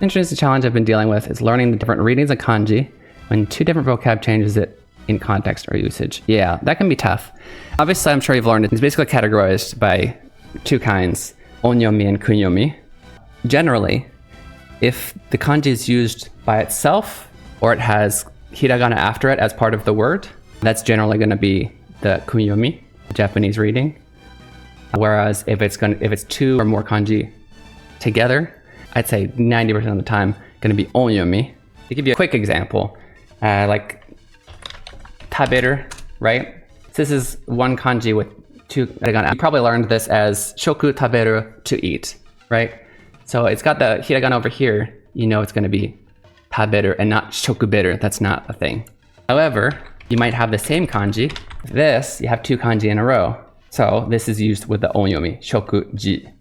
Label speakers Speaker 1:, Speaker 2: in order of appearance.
Speaker 1: Interesting challenge I've been dealing with is learning the different readings of kanji when two different vocab changes it in context or usage. Yeah, that can be tough. Obviously, I'm sure you've learned it. It's basically categorized by two kinds, onyomi and kunyomi. Generally, if the kanji is used by itself or it has hiragana after it as part of the word, that's generally going to be the kunyomi, Japanese reading. Whereas if it's two or more kanji together, I'd say 90% of the time going to be onyomi. To give you a quick example, like taberu, right? So this is one kanji with two hiragana. You probably learned this as shoku taberu, to eat, right? So it's got the hiragana over here. You know it's going to be taberu and not shokuberu. That's not a thing. However, you might have the same kanji. This, you have two kanji in a row. So this is used with the onyomi, shokuji.